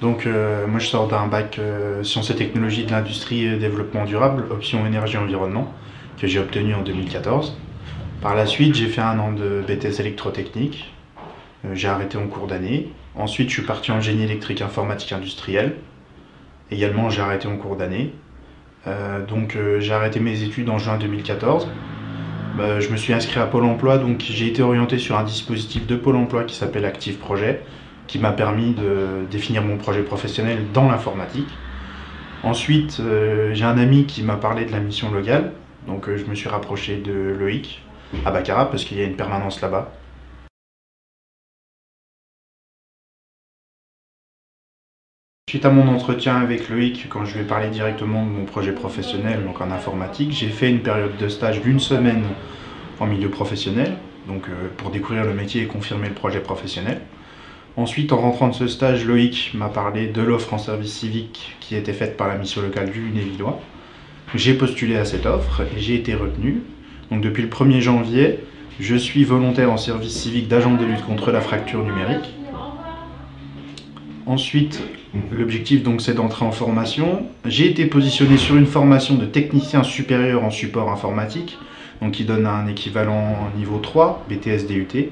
Moi je sors d'un bac sciences et technologies de l'industrie et développement durable, option énergie-environnement, que j'ai obtenu en 2014. Par la suite, j'ai fait un an de BTS électrotechnique. J'ai arrêté en cours d'année. Ensuite, je suis parti en génie électrique informatique industrielle. Également, j'ai arrêté en cours d'année. J'ai arrêté mes études en juin 2014. Je me suis inscrit à Pôle emploi, donc j'ai été orienté sur un dispositif de Pôle emploi qui s'appelle Active Projet, qui m'a permis de définir mon projet professionnel dans l'informatique. Ensuite, j'ai un ami qui m'a parlé de la mission locale, je me suis rapproché de Loïc à Baccarat parce qu'il y a une permanence là-bas. Suite à mon entretien avec Loïc, quand je lui ai parlé directement de mon projet professionnel, donc en informatique, j'ai fait une période de stage d'une semaine en milieu professionnel, pour découvrir le métier et confirmer le projet professionnel. Ensuite, en rentrant de ce stage, Loïc m'a parlé de l'offre en service civique qui était faite par la mission locale du Lunévillois. J'ai postulé à cette offre et j'ai été retenu. Donc depuis le 1er janvier, je suis volontaire en service civique d'agent de lutte contre la fracture numérique. Ensuite, l'objectif c'est d'entrer en formation. J'ai été positionné sur une formation de technicien supérieur en support informatique, qui donne un équivalent niveau 3, BTS DUT.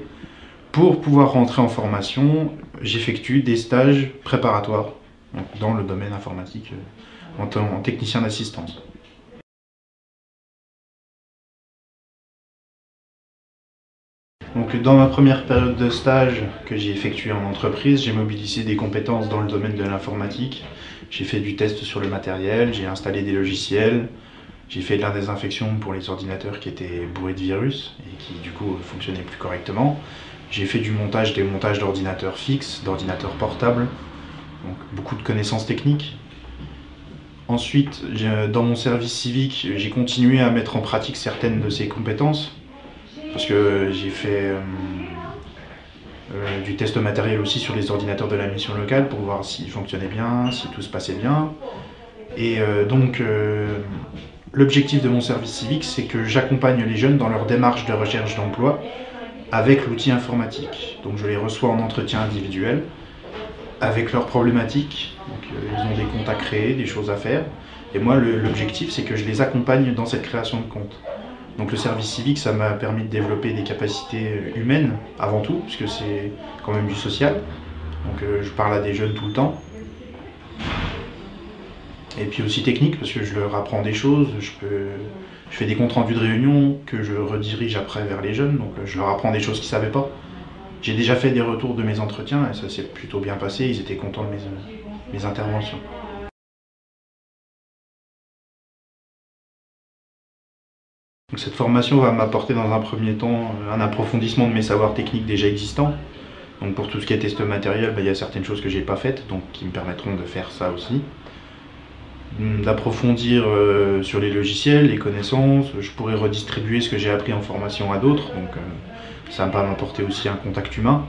Pour pouvoir rentrer en formation, j'effectue des stages préparatoires dans le domaine informatique en technicien d'assistance. Dans ma première période de stage que j'ai effectuée en entreprise, j'ai mobilisé des compétences dans le domaine de l'informatique. J'ai fait du test sur le matériel, j'ai installé des logiciels, j'ai fait de la désinfection pour les ordinateurs qui étaient bourrés de virus et qui du coup fonctionnaient plus correctement. J'ai fait du montage, des montages d'ordinateurs fixes, d'ordinateurs portables, beaucoup de connaissances techniques. Ensuite, dans mon service civique, j'ai continué à mettre en pratique certaines de ces compétences, parce que j'ai fait du test matériel aussi sur les ordinateurs de la mission locale pour voir s'ils fonctionnaient bien, si tout se passait bien. L'objectif de mon service civique, c'est que j'accompagne les jeunes dans leur démarche de recherche d'emploi avec l'outil informatique. Je les reçois en entretien individuel avec leurs problématiques. Ils ont des comptes à créer, des choses à faire. Et moi, l'objectif, c'est que je les accompagne dans cette création de comptes. Le service civique, ça m'a permis de développer des capacités humaines avant tout, puisque c'est quand même du social. Je parle à des jeunes tout le temps. Et puis aussi technique, parce que je leur apprends des choses. Je fais des comptes rendus de réunion que je redirige après vers les jeunes, je leur apprends des choses qu'ils ne savaient pas. J'ai déjà fait des retours de mes entretiens et ça s'est plutôt bien passé, ils étaient contents de mes interventions. Cette formation va m'apporter dans un premier temps un approfondissement de mes savoirs techniques déjà existants. Pour tout ce qui est test matériel, il y a certaines choses que je n'ai pas faites, qui me permettront de faire ça aussi. D'approfondir sur les logiciels, les connaissances, je pourrais redistribuer ce que j'ai appris en formation à d'autres, ça va m'apporter aussi un contact humain.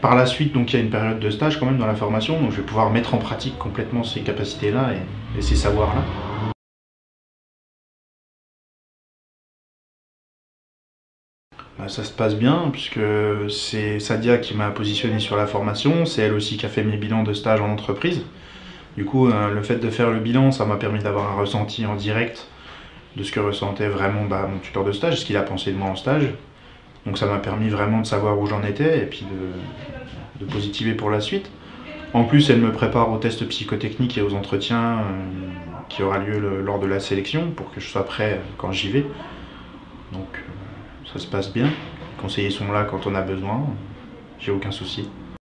Par la suite, il y a une période de stage quand même dans la formation, je vais pouvoir mettre en pratique complètement ces capacités-là et ces savoirs-là. Ça se passe bien, puisque c'est Sadia qui m'a positionné sur la formation, c'est elle aussi qui a fait mes bilans de stage en entreprise. Du coup, le fait de faire le bilan, ça m'a permis d'avoir un ressenti en direct de ce que ressentait vraiment mon tuteur de stage, ce qu'il a pensé de moi en stage. Ça m'a permis vraiment de savoir où j'en étais et puis de positiver pour la suite. En plus, elle me prépare aux tests psychotechniques et aux entretiens qui aura lieu lors de la sélection pour que je sois prêt quand j'y vais. Ça se passe bien. Les conseillers sont là quand on a besoin, j'ai aucun souci.